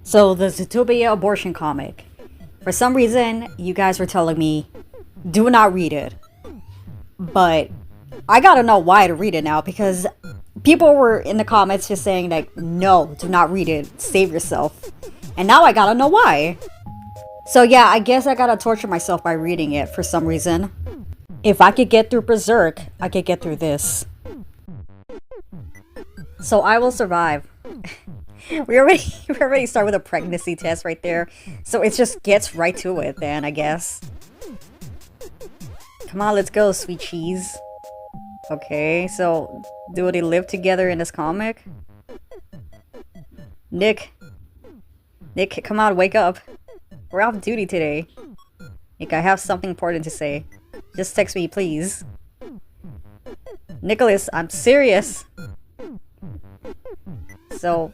So the Zootopia abortion comic. For some reason, you guys were telling me, do not read it. But I gotta know why to read it now because people were in the comments just saying like, no, do not read it. Save yourself. And now I gotta know why. So yeah, I guess I gotta torture myself by reading it for some reason. If I could get through Berserk, I could get through this. So I will survive. we already start with a pregnancy test right there. So it just gets right to it then, I guess. Come on, let's go, sweet cheese. Okay, so do they live together in this comic? Nick, come on, wake up. We're off duty today. Nick, I have something important to say. Just text me, please. Nicholas, I'm serious. So,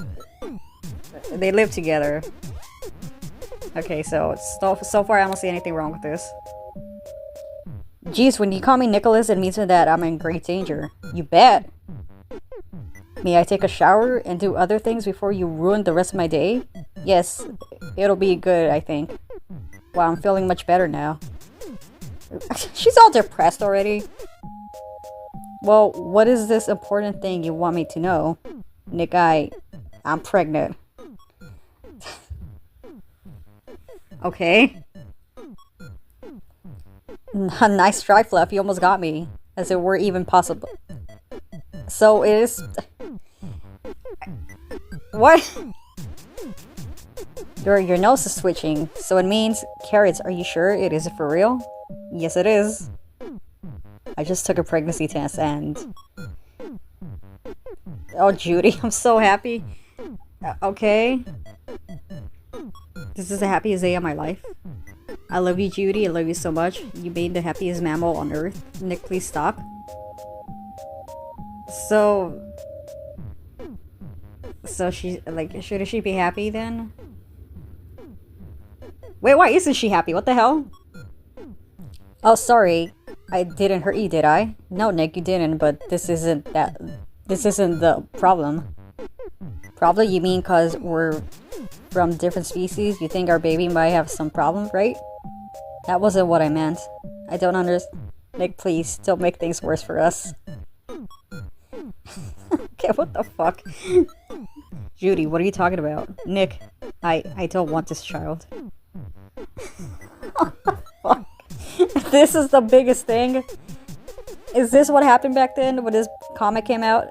they live together. Okay, so far I don't see anything wrong with this. Geez, when you call me Nicholas, it means that I'm in great danger. You bet. May I take a shower and do other things before you ruin the rest of my day? Yes, it'll be good, I think. Wow, I'm feeling much better now. She's all depressed already. Well, what is this important thing you want me to know? Nick, I'm pregnant. Okay. Nice try, Fluff. You almost got me. As it were even possible. So it is... What? Your nose is twitching. So it means... Carrots, are you sure it is for real? Yes, it is. I just took a pregnancy test and... Oh, Judy, I'm so happy. Okay. This is the happiest day of my life. I love you, Judy. I love you so much. You made the happiest mammal on earth. Nick, please stop. So she, like, shouldn't she be happy then? Wait, why isn't she happy? What the hell? Oh, sorry. I didn't hurt you, did I? No, Nick, you didn't, but this isn't the problem. Probably you mean cause we're from different species, you think our baby might have some problem, right? That wasn't what I meant. I don't understand. Nick, please, don't make things worse for us. Okay, what the fuck? Judy, what are you talking about? Nick, I don't want this child. What the fuck? This is the biggest thing? Is this what happened back then when this comic came out?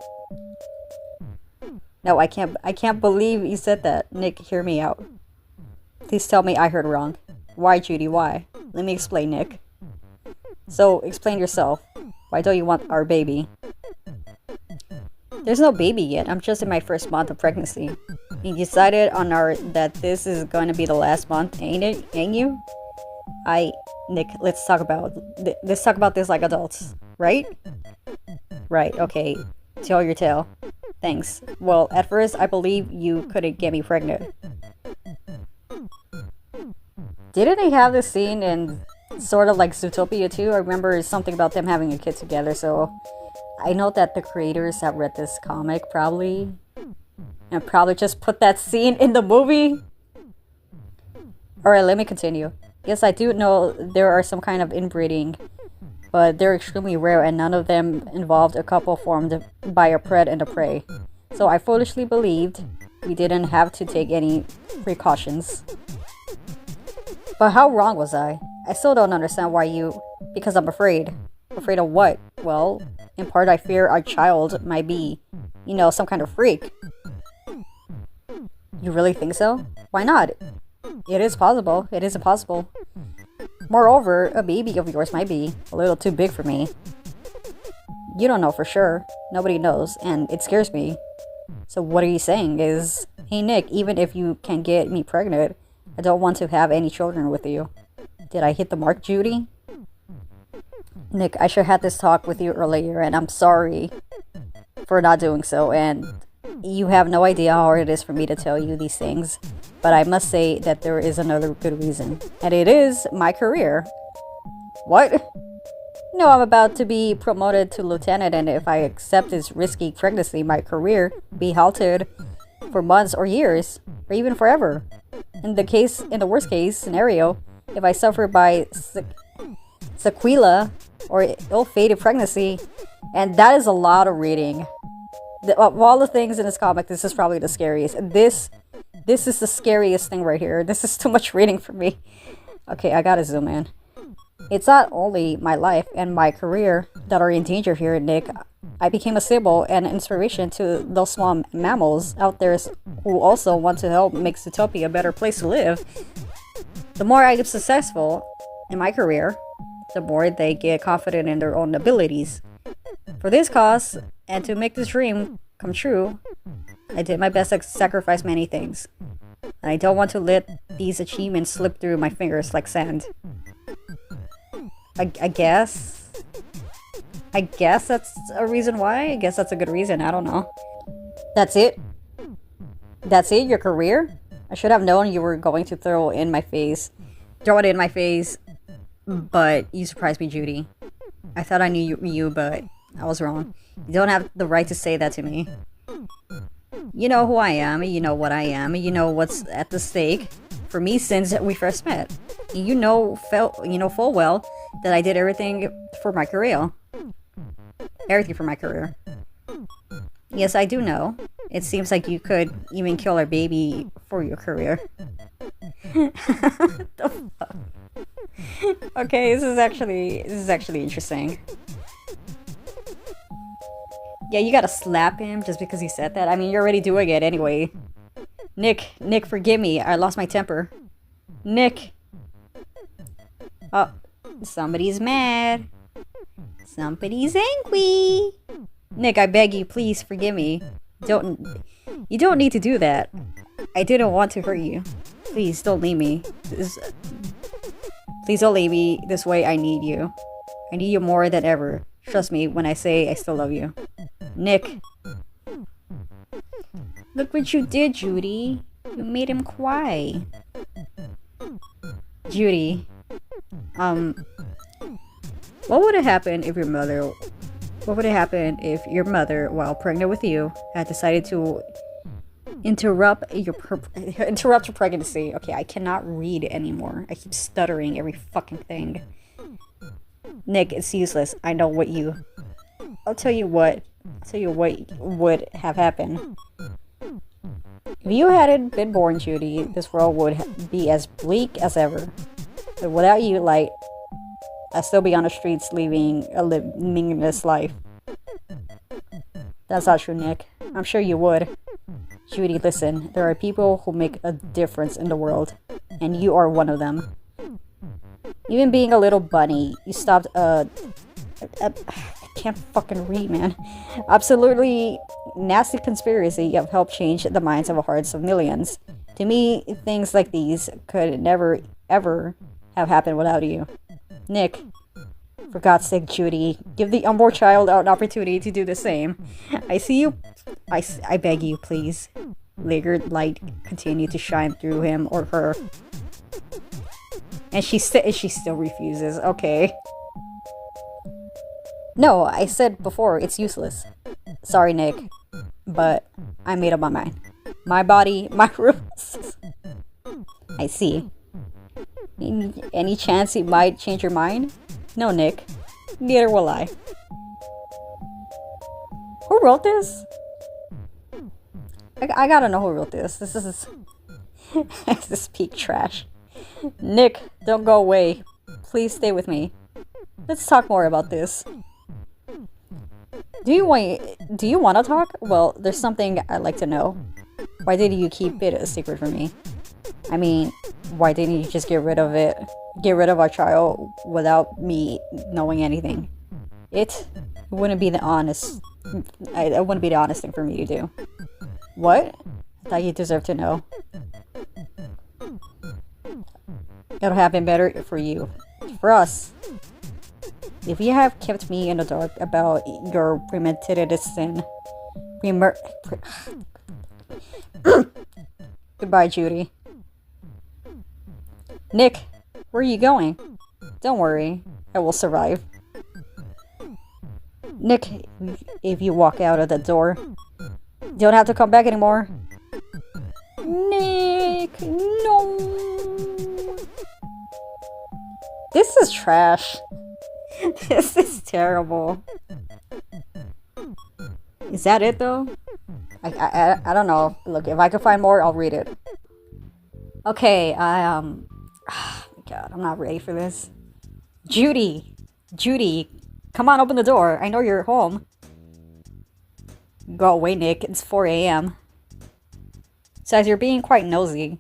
No, I can't believe you said that. Nick, hear me out. Please tell me I heard wrong. Why, Judy, why? Let me explain, Nick. So, explain yourself. Why don't you want our baby? There's no baby yet. I'm just in my first month of pregnancy. You decided on that this is going to be the last month, ain't it? Ain't you? Nick, let's talk about this like adults, right? Right, okay. Tell your tale. Thanks. Well, at first, I believe you couldn't get me pregnant. Didn't they have this scene in sort of like Zootopia too? I remember something about them having a kid together, so I know that the creators have read this comic, probably. And probably just put that scene in the movie. Alright, let me continue. Yes, I do know there are some kind of inbreeding, but they're extremely rare and none of them involved a couple formed by a pred and a prey. So I foolishly believed we didn't have to take any precautions. But how wrong was I? I still don't understand why you... Because I'm afraid. Afraid of what? Well, in part I fear our child might be, you know, some kind of freak. You really think so? Why not? It is possible. It is impossible. Moreover, a baby of yours might be a little too big for me. You don't know for sure. Nobody knows, and it scares me. So what are you saying is, hey Nick, even if you can get me pregnant, I don't want to have any children with you. Did I hit the mark, Judy? Nick, I should have had this talk with you earlier, and I'm sorry for not doing so, and you have no idea how hard it is for me to tell you these things. But I must say that there is another good reason, and it is my career. What? No, I'm about to be promoted to lieutenant, and if I accept this risky pregnancy, my career be halted. for months or years, or even forever. In the worst case scenario, if I suffer by sequela or ill-fated pregnancy, and that is a lot of reading. Of all the things in this comic, this is probably the scariest. This is the scariest thing right here. This is too much reading for me. Okay, I gotta zoom in. It's not only my life and my career that are in danger here, Nick. I became a symbol and inspiration to those small mammals out there who also want to help make Zootopia a better place to live. The more I get successful in my career, the more they get confident in their own abilities. For this cause, and to make this dream come true, I did my best to sacrifice many things. And I don't want to let these achievements slip through my fingers like sand. I guess that's a reason why. I guess that's a good reason. I don't know. That's it? That's it? Your career? I should have known you were going to throw it in my face, but you surprised me, Judy. I thought I knew you, but I was wrong. You don't have the right to say that to me. You know who I am, you know what I am, you know what's at the stake for me since we first met. You know full well that I did everything for my career. Everything for my career. Yes, I do know. It seems like you could even kill our baby for your career. The fuck? Okay, this is actually interesting. Yeah, you gotta slap him just because he said that. I mean, you're already doing it anyway. Nick, forgive me. I lost my temper. Nick. Oh, somebody's mad. Somebody's angry. Nick, I beg you, please forgive me. You don't need to do that. I didn't want to hurt you. Please don't leave me. Please don't leave me this way. I need you. I need you more than ever. Trust me when I say I still love you. Nick. Look what you did, Judy. You made him cry. Judy. What would have happened if your mother, while pregnant with you, had decided to interrupt your pregnancy? Okay, I cannot read anymore. I keep stuttering every fucking thing. Nick, it's useless. I know what you... I'll tell you what would have happened. If you hadn't been born, Judy, this world would be as bleak as ever. But without you, like, I'd still be on the streets living a meaningless life. That's not true, Nick. I'm sure you would. Judy, listen. There are people who make a difference in the world, and you are one of them. Even being a little bunny, you stopped I can't fucking read, man. Absolutely nasty conspiracy have helped change the minds of hearts of millions. To me, things like these could never, ever have happened without you. Nick, for God's sake, Judy, give the unborn child an opportunity to do the same. I see you. I beg you, please. Let your light continue to shine through him or her. And she still refuses. Okay. No, I said before, it's useless. Sorry, Nick. But I made up my mind. My body, my rules. I see. Any chance you might change your mind? No, Nick. Neither will I. Who wrote this? I gotta know who wrote this. This is... this is peak trash. Nick, don't go away. Please stay with me. Let's talk more about this. Do you want to talk? Well, there's something I'd like to know. Why did you keep it a secret from me? I mean, why didn't you just get rid of it? Get rid of our child without me knowing anything? It wouldn't be the honest... It wouldn't be the honest thing for me to do. What? I thought you deserved to know. It'll have been better for you. For us. If you have kept me in the dark about your premeditated sin... Goodbye, Judy. Nick, where are you going? Don't worry, I will survive. Nick, if you walk out of the door, you don't have to come back anymore. This is trash. This is terrible. Is that it though? I don't know. Look, if I can find more, I'll read it. Okay, God, I'm not ready for this. Judy! Judy! Come on, open the door. I know you're home. Go away, Nick. It's 4 a.m. Says you're being quite nosy.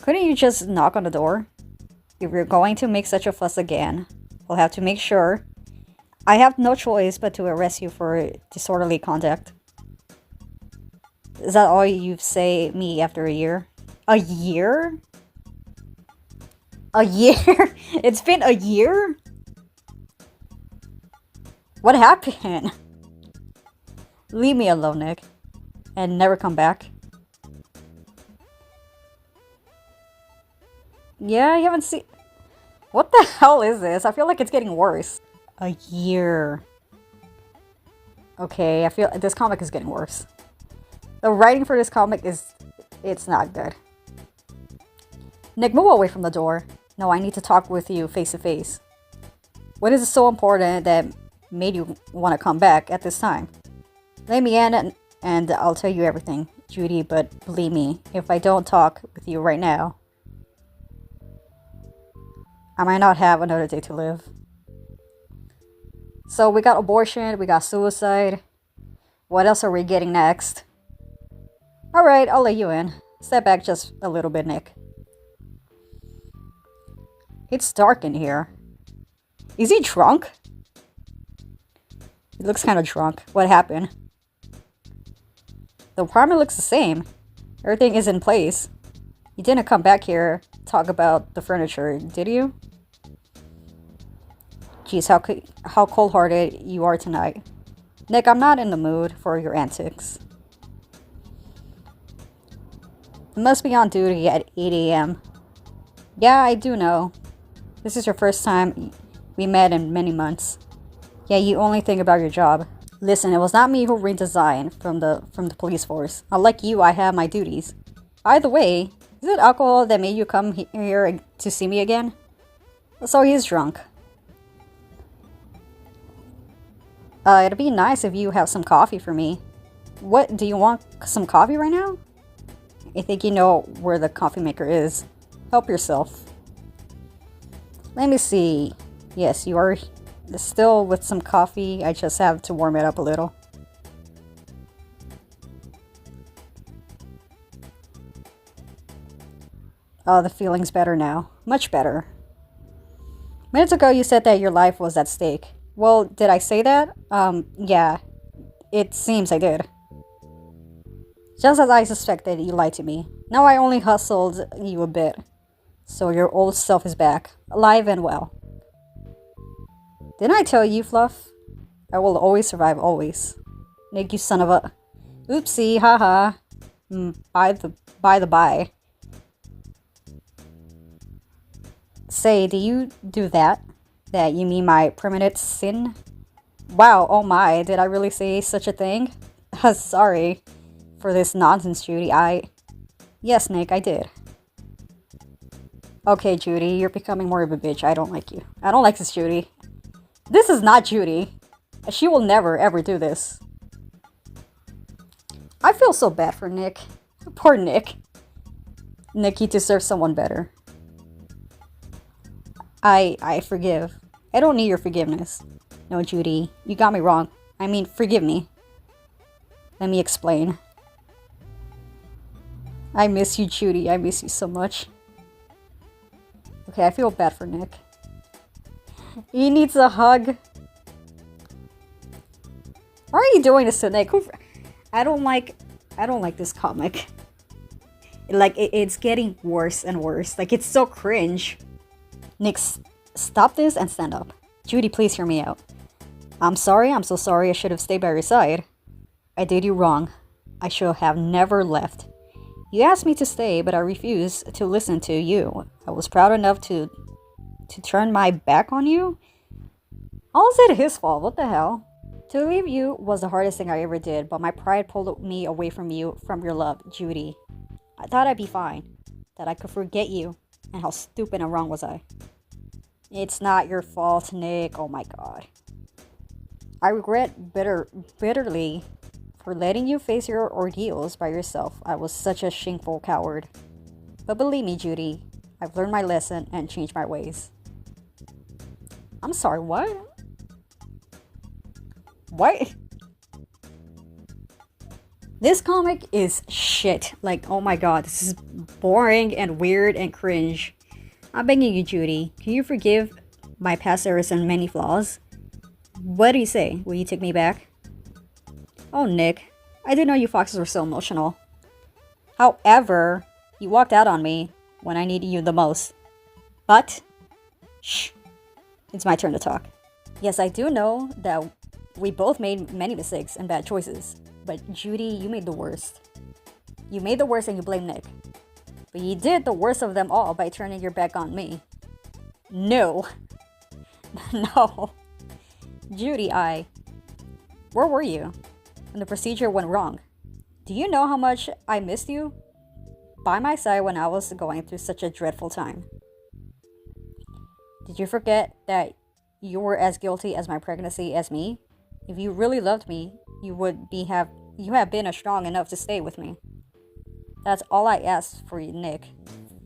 Couldn't you just knock on the door? If you're going to make such a fuss again, we'll have to make sure. I have no choice but to arrest you for disorderly conduct. Is that all you say me after a year? A year? A year? It's been a year? What happened? Leave me alone, Nick. And never come back. Yeah, you haven't seen... What the hell is this? I feel like it's getting worse. A year. Okay, I feel this comic is getting worse. The writing for this comic is... It's not good. Nick, move away from the door. No, I need to talk with you face to face. What is so important that made you want to come back at this time? Let me in and I'll tell you everything, Judy, but believe me, if I don't talk with you right now, I might not have another day to live. So we got abortion, we got suicide. What else are we getting next? Alright, I'll let you in. Step back just a little bit, Nick. It's dark in here. Is he drunk? He looks kind of drunk. What happened? The apartment looks the same. Everything is in place. You didn't come back here to talk about the furniture, did you? Jeez, how cold-hearted you are tonight. Nick, I'm not in the mood for your antics. You must be on duty at 8 a.m. Yeah, I do know. This is your first time we met in many months. Yeah, you only think about your job. Listen, it was not me who redesigned from the police force. Unlike you, I have my duties. By the way, is it alcohol that made you come here to see me again? So he's drunk. It'd be nice if you have some coffee for me. What, do you want some coffee right now? I think you know where the coffee maker is. Help yourself. Let me see. Yes, you are still with some coffee. I just have to warm it up a little. Oh, the feeling's better now. Much better. Minutes ago, you said that your life was at stake. Well, did I say that? Yeah. It seems I did. Just as I suspected, you lied to me. Now I only hustled you a bit. So your old self is back. Alive and well. Didn't I tell you, Fluff? I will always survive, always. Nick, you son of a... Oopsie, haha. By the by. Say, do you do that? That you mean my permanent sin? Wow, oh my, did I really say such a thing? Sorry for this nonsense, Judy. Yes, Nick, I did. Okay, Judy, you're becoming more of a bitch. I don't like you. I don't like this, Judy. This is not Judy. She will never, ever do this. I feel so bad for Nick. Poor Nick. Nick, he deserves someone better. I forgive. I don't need your forgiveness. No, Judy, you got me wrong. I mean, forgive me. Let me explain. I miss you, Judy. I miss you so much. Okay, I feel bad for Nick. He needs a hug. Why are you doing this to Nick? I don't like this comic. It's getting worse and worse. Like, it's so cringe. Nick, stop this and stand up. Judy, please hear me out. I'm sorry. I'm so sorry. I should have stayed by your side. I did you wrong. I should have never left. You asked me to stay, but I refused to listen to you. I was proud enough to turn my back on you? How is it his fault? What the hell? To leave you was the hardest thing I ever did, but my pride pulled me away from you, from your love, Judy. I thought I'd be fine, that I could forget you, and how stupid and wrong was I. It's not your fault, Nick. Oh my god. I regret bitterly for letting you face your ordeals by yourself. I was such a shameful coward. But believe me, Judy, I've learned my lesson and changed my ways. I'm sorry, what? What? This comic is shit. Like, oh my god, this is boring and weird and cringe. I'm begging you, Judy, can you forgive my past errors and many flaws? What do you say? Will you take me back? Oh, Nick, I didn't know you foxes were so emotional. However, you walked out on me when I needed you the most. But, shh, it's my turn to talk. Yes, I do know that we both made many mistakes and bad choices. But Judy, you made the worst. You made the worst and you blame Nick. But you did the worst of them all by turning your back on me. No. No. Judy, where were you when the procedure went wrong? Do you know how much I missed you? By my side when I was going through such a dreadful time. Did you forget that you were as guilty as my pregnancy as me? If you really loved me, you have been strong enough to stay with me. That's all I asked for you, Nick.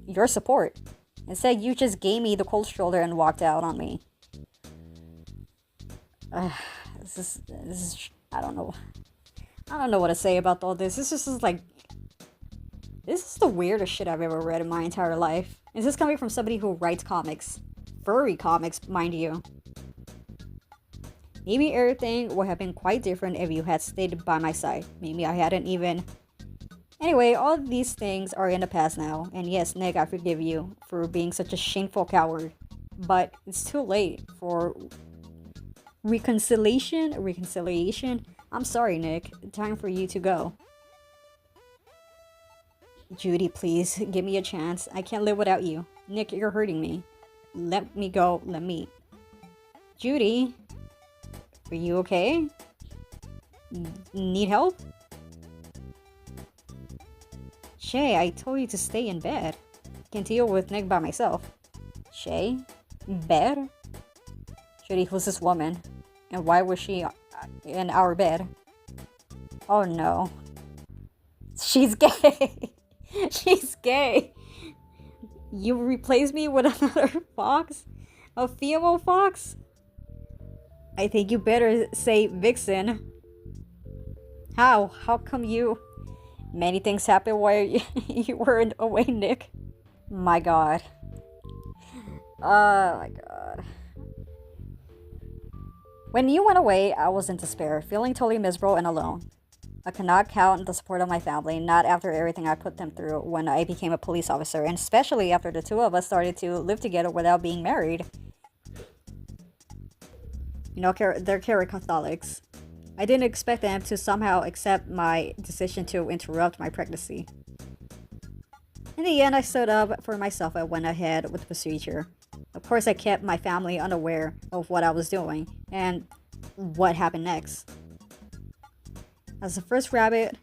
Your support. Instead, you just gave me the cold shoulder and walked out on me. This is I don't know. I don't know what to say about all this. This is like, this is the weirdest shit I've ever read in my entire life. Is this coming from somebody who writes comics? Furry comics, mind you. Maybe everything would have been quite different if you had stayed by my side. Maybe I hadn't even... Anyway, all these things are in the past now. And yes, Nick, I forgive you for being such a shameful coward. But it's too late for reconciliation. I'm sorry, Nick. Time for you to go. Judy, please, give me a chance. I can't live without you. Nick, you're hurting me. Let me go. Let me... Judy... Are you okay? Need help? Shay, I told you to stay in bed. Can deal with Nick by myself. Shay? Bed? Judy, who's this woman? And why was she in our bed? Oh no. She's gay! She's gay! You replace me with another fox? A female fox? I think you better say Vixen. How? How come you... Many things happened while you were away, Nick. My god. Oh my god. When you went away, I was in despair, feeling totally miserable and alone. I could not count on the support of my family, not after everything I put them through when I became a police officer, and especially after the two of us started to live together without being married. You know, they're Catholics. I didn't expect them to somehow accept my decision to interrupt my pregnancy. In the end, I stood up for myself and went ahead with the procedure. Of course, I kept my family unaware of what I was doing and what happened next. As the first rabbit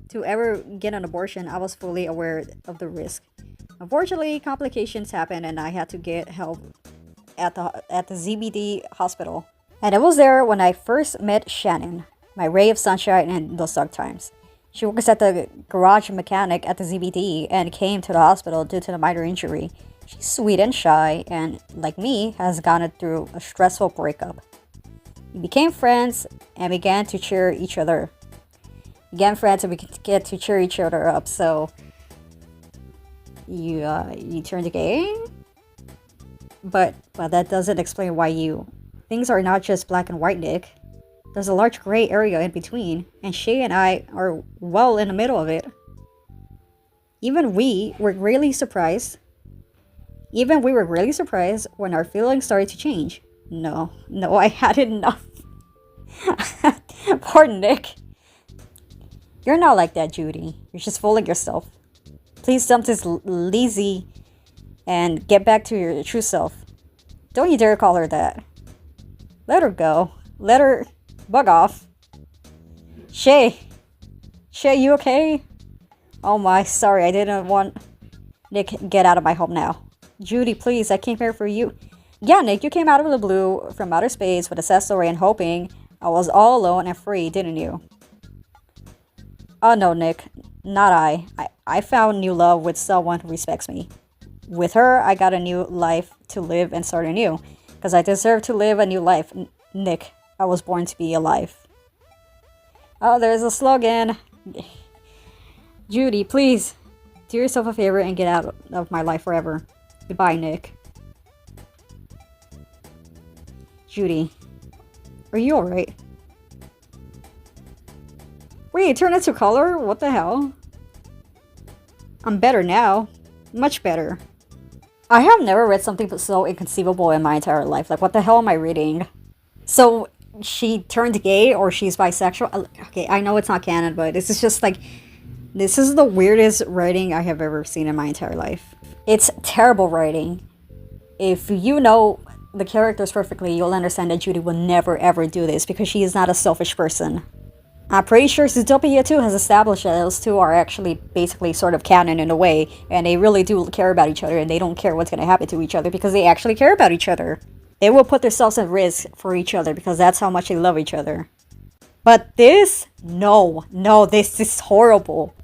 to ever get an abortion, I was fully aware of the risk. Unfortunately, complications happened and I had to get help at the ZBD hospital. And it was there when I first met Shannon, my ray of sunshine in those dark times. She works at the garage mechanic at the ZBD and came to the hospital due to a minor injury. She's sweet and shy and, like me, has gone through a stressful breakup. We became friends and began to cheer each other. Began friends and we could get to cheer each other up. So, you turned gay? But that doesn't explain why you... Things are not just black and white, Nick. There's a large gray area in between, and Shay and I are well in the middle of it. Even we were really surprised when our feelings started to change. No, I had enough. Poor Nick. You're not like that, Judy. You're just fooling yourself. Please dump this lazy and get back to your true self. Don't you dare call her that. Let her go. Let her bug off. Shay, you okay? Oh my, sorry, I didn't want... Nick, get out of my home now. Judy, please, I came here for you Yeah, Nick, you came out of the blue from outer space with a sad story and hoping I was all alone and free, didn't you? Oh no, Nick, not I found new love with someone who respects me. With her, I got a new life to live and start anew. Because I deserve to live a new life. Nick, I was born to be alive. Oh, there's a slogan. Judy, please, do yourself a favor and get out of my life forever. Goodbye, Nick. Judy, are you alright? Wait, it turned into color? What the hell? I'm better now. Much better. I have never read something so inconceivable in my entire life. Like, what the hell am I reading? So, she turned gay or she's bisexual? Okay, I know it's not canon, but this is just like... This is the weirdest writing I have ever seen in my entire life. It's terrible writing. If you know the characters perfectly, you'll understand that Judy will never ever do this because she is not a selfish person. I'm pretty sure Zootopia 2 has established that those two are actually basically sort of canon in a way, and they really do care about each other, and they don't care what's going to happen to each other because they actually care about each other. They will put themselves at risk for each other because that's how much they love each other. But this? No, this is horrible.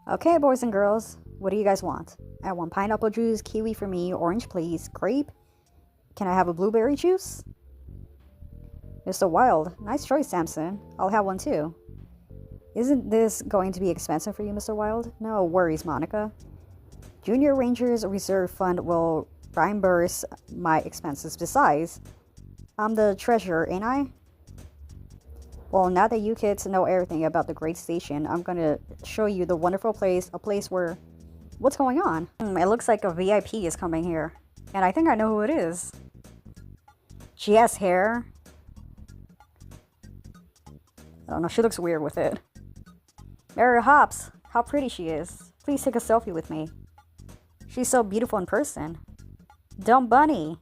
Okay, boys and girls, what do you guys want? I want pineapple juice, kiwi for me, orange please, grape. Can I have a blueberry juice? Mr. Wild, nice choice, Samson. I'll have one too. Isn't this going to be expensive for you, Mr. Wild? No worries, Monica. Junior Rangers Reserve Fund will reimburse my expenses. Besides, I'm the treasurer, ain't I? Well, now that you kids know everything about the great station, I'm gonna show you the wonderful place, a place where... What's going on? It looks like a VIP is coming here. And I think I know who it is. She has hair. I don't know, she looks weird with it. Mary Hops, how pretty she is. Please take a selfie with me. She's so beautiful in person. Dumb Bunny.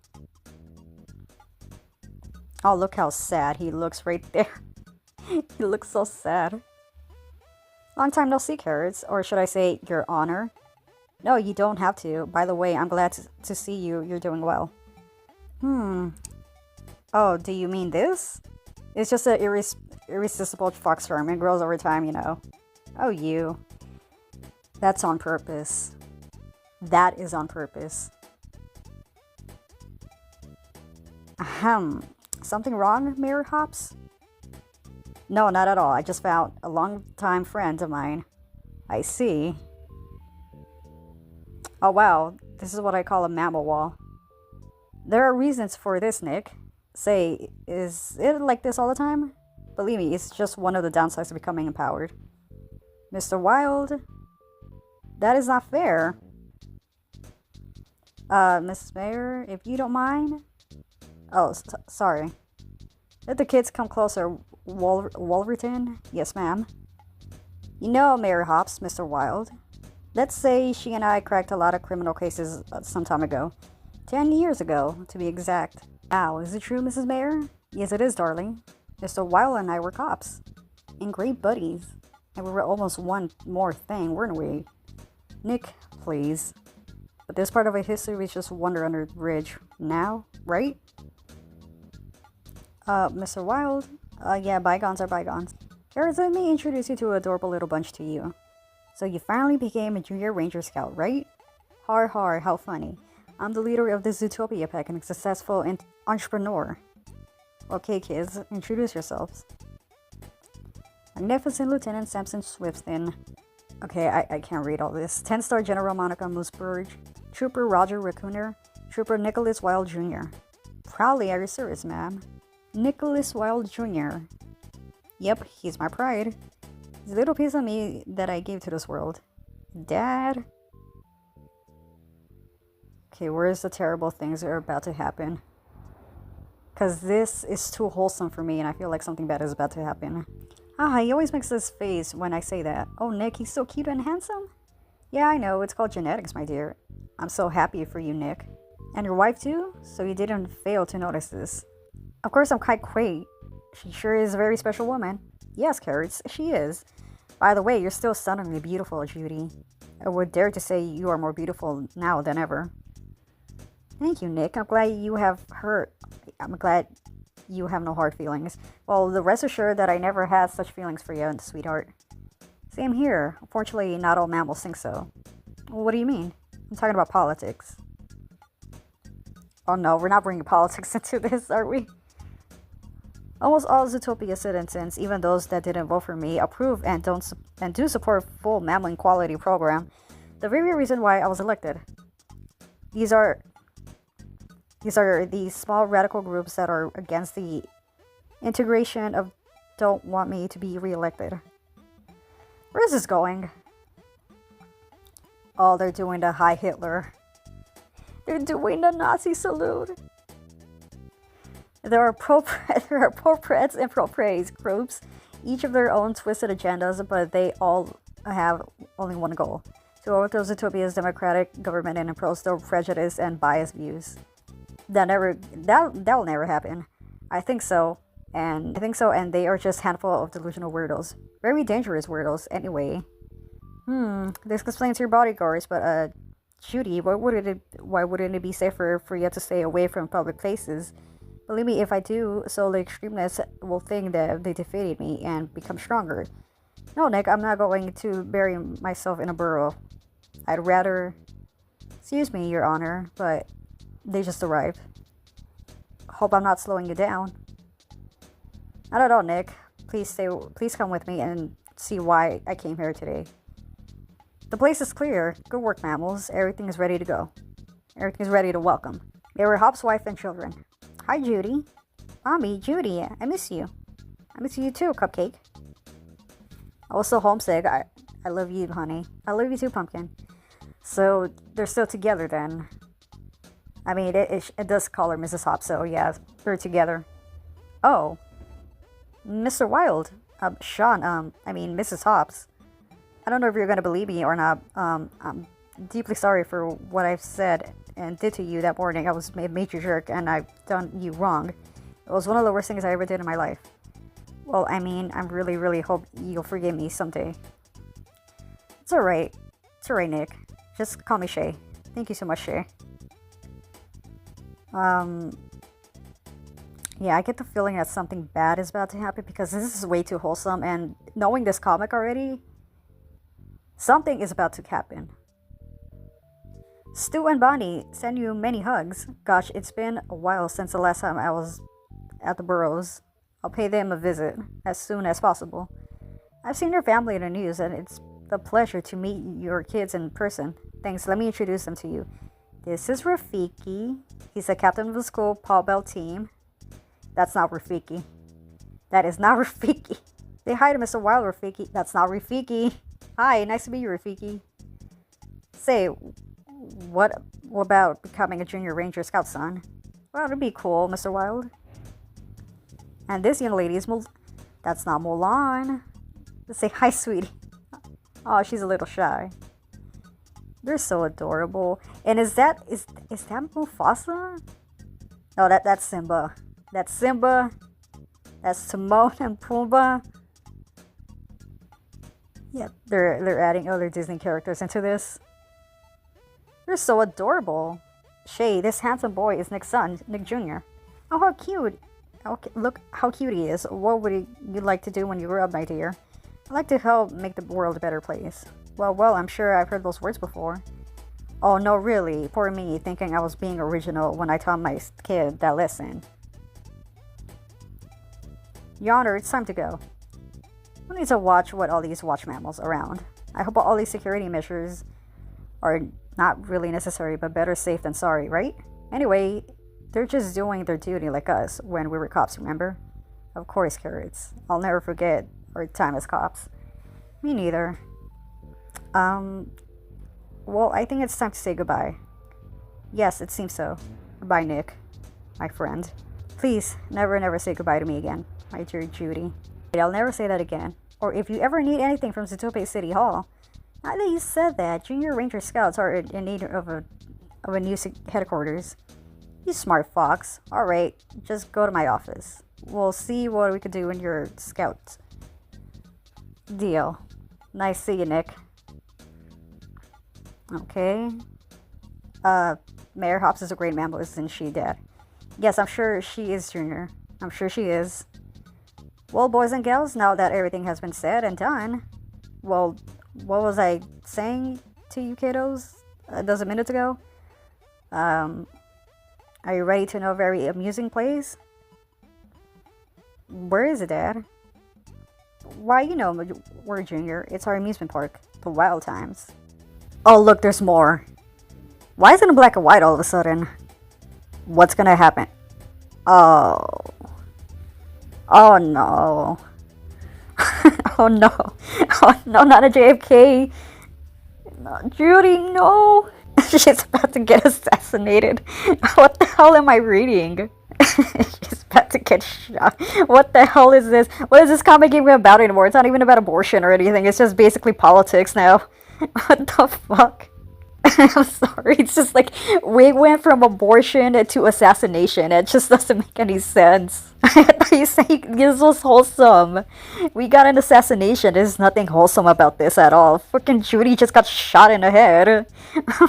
Oh, look how sad he looks right there. He looks so sad. Long time no see, Carrots. Or should I say, Your Honor? No, you don't have to. By the way, I'm glad to see you. You're doing well. Oh, do you mean this? It's just an irresistible fox charm. It grows over time, you know. Oh, you. That's on purpose. That is on purpose. Ahem. Something wrong, Mayor Hops? No, not at all. I just found a long-time friend of mine. I see. Oh, wow. This is what I call a mammal wall. There are reasons for this, Nick. Say, is it like this all the time? Believe me, it's just one of the downsides of becoming empowered. Mr. Wild? That is not fair. Mrs. Mayor, if you don't mind? Oh, sorry. Let the kids come closer, Wolverton? Yes, ma'am. You know, Mayor Hops, Mr. Wild. Let's say she and I cracked a lot of criminal cases some time ago. 10 years ago, to be exact. Ow, is it true, Mrs. Mayor? Yes, it is, darling. Mr. Wild and I were cops. And great buddies. And we were almost one more thing, weren't we? Nick, please. But this part of our history was just wander under the bridge. Now, right? Mr. Wild? Yeah, bygones are bygones. Carrots, let me introduce you to an adorable little bunch to you. So you finally became a Junior Ranger Scout, right? Har har, how funny. I'm the leader of the Zootopia pack and a successful entrepreneur. Okay, kids, introduce yourselves. Magnificent Lieutenant Samson Swifton. Okay, I can't read all this. 10-star General Monica Mooseburg. Trooper Roger Racooner. Trooper Nicholas Wilde Jr. Proudly at your service, ma'am. Nicholas Wilde Jr. Yep, he's my pride. He's a little piece of me that I gave to this world. Dad? Okay, where's the terrible things that are about to happen? Because this is too wholesome for me and I feel like something bad is about to happen. Ah, he always makes this face when I say that. Oh, Nick, he's so cute and handsome. Yeah, I know. It's called genetics, my dear. I'm so happy for you, Nick. And your wife, too? So you didn't fail to notice this. Of course, I'm quite. She sure is a very special woman. Yes, Carrots, she is. By the way, you're still stunningly beautiful, Judy. I would dare to say you are more beautiful now than ever. Thank you, Nick. I'm glad you have no hard feelings. Well, the rest assured that I never had such feelings for you, sweetheart. Same here. Unfortunately, not all mammals think so. Well, what do you mean? I'm talking about politics. Oh no, we're not bringing politics into this, are we? Almost all Zootopia citizens, even those that didn't vote for me, approve and do support full mammal equality program. The very reason why I was elected. These are these small radical groups that are against the integration of don't want me to be reelected. Where is this going? Oh, they're doing the Hi Hitler. They're doing the Nazi salute. There are pro-Preds and pro-praise groups, each of their own twisted agendas, but they all have only one goal: to overthrow Zootopia's democratic government and impose their prejudice and biased views. That'll never happen. I think so, and they are just a handful of delusional weirdos. Very dangerous weirdos, anyway. This explains your bodyguards, but Judy, why wouldn't it be safer for you to stay away from public places? Believe me, if I do, so the extremists will think that they defeated me and become stronger. No, Nick, I'm not going to bury myself in a burrow. I'd rather... Excuse me, Your Honor, but they just arrived. Hope I'm not slowing you down. Not at all, Nick. Please come with me and see why I came here today. The place is clear. Good work, mammals. Everything is ready to go. Everything is ready to welcome. They were Hop's wife and children. Hi, Judy. Mommy, Judy, I miss you. I miss you too, Cupcake. I was so homesick. I love you, honey. I love you too, Pumpkin. So, they're still together then. I mean, it does call her Mrs. Hop, so yeah, they're together. Oh. Mr. Wild. Sean, Mrs. Hops. I don't know if you're gonna believe me or not. I'm deeply sorry for what I've said and did to you that morning. I was a major jerk and I've done you wrong. It was one of the worst things I ever did in my life. Well, I mean, I really, really hope you'll forgive me someday. It's alright. It's alright, Nick. Just call me Shay. Thank you so much, Shay. Yeah, I get the feeling that something bad is about to happen because this is way too wholesome, and knowing this comic already, something is about to happen. Stu and Bonnie send you many hugs. Gosh, it's been a while since the last time I was at the Burrows. I'll pay them a visit as soon as possible. I've seen your family in the news, and it's a pleasure to meet your kids in person. Thanks, let me introduce them to you. This is Rafiki. He's the captain of the school Paul Bell team. That's not Rafiki. That is not Rafiki. Say hi to Mr. Wild, Rafiki. That's not Rafiki. Hi, nice to meet you, Rafiki. Say, what about becoming a junior ranger scout, son? Well, it'd be cool, Mr. Wild. And this young lady is That's not Mulan. Let's say hi, sweetie. Oh, she's a little shy. They're so adorable. And is that Mufasa? No, that's Simba. That's Simba. That's Timon and Pumbaa. Yeah, they're adding other Disney characters into this. They're so adorable. Shay, this handsome boy is Nick's son, Nick Jr. Oh, how cute. Okay, look how cute he is. What would you like to do when you grow up, my dear? I'd like to help make the world a better place. Well, I'm sure I've heard those words before. Oh, no, really. Poor me, thinking I was being original when I taught my kid that lesson. Your Honor, it's time to go. We need to watch what all these watch mammals around. I hope all these security measures are not really necessary, but better safe than sorry, right? Anyway, they're just doing their duty like us when we were cops, remember? Of course, Carrots. I'll never forget our time as cops. Me neither. Well, I think it's time to say goodbye. Yes, it seems so. Goodbye, Nick. My friend. Please, never say goodbye to me again, my dear Judy. I'll never say that again. Or if you ever need anything from Zootopia City Hall. Now that you said that, Junior Ranger Scouts are in need of a new headquarters. You smart fox. Alright, just go to my office. We'll see what we can do in your scout. Deal. Nice see you, Nick. Okay. Mayor Hobbs is a great man, but isn't she dead? Yes, I'm sure she is, Junior. I'm sure she is. Well, boys and girls, now that everything has been said and done, well, what was I saying to you kiddos a dozen minutes ago? Are you ready to know a very amusing place? Where is it, Dad? Why, you know, we're Junior. It's our amusement park, the Wild Times. Oh, look, there's more. Why is it in black and white all of a sudden? What's gonna happen? Oh. Oh no. Oh no. Oh no, not a JFK. No, Judy, no. She's about to get assassinated. What the hell am I reading? She's about to get shot. What the hell is this? What is this comic even about anymore? It's not even about abortion or anything. It's just basically politics now. What the fuck? I'm sorry. It's just like we went from abortion to assassination. It just doesn't make any sense. I thought you saying this was wholesome. We got an assassination. There's nothing wholesome about this at all. Freaking Judy just got shot in the head.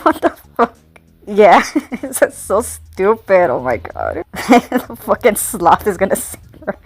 What the fuck? Yeah, it's so stupid. Oh my god. The fucking sloth is gonna save her.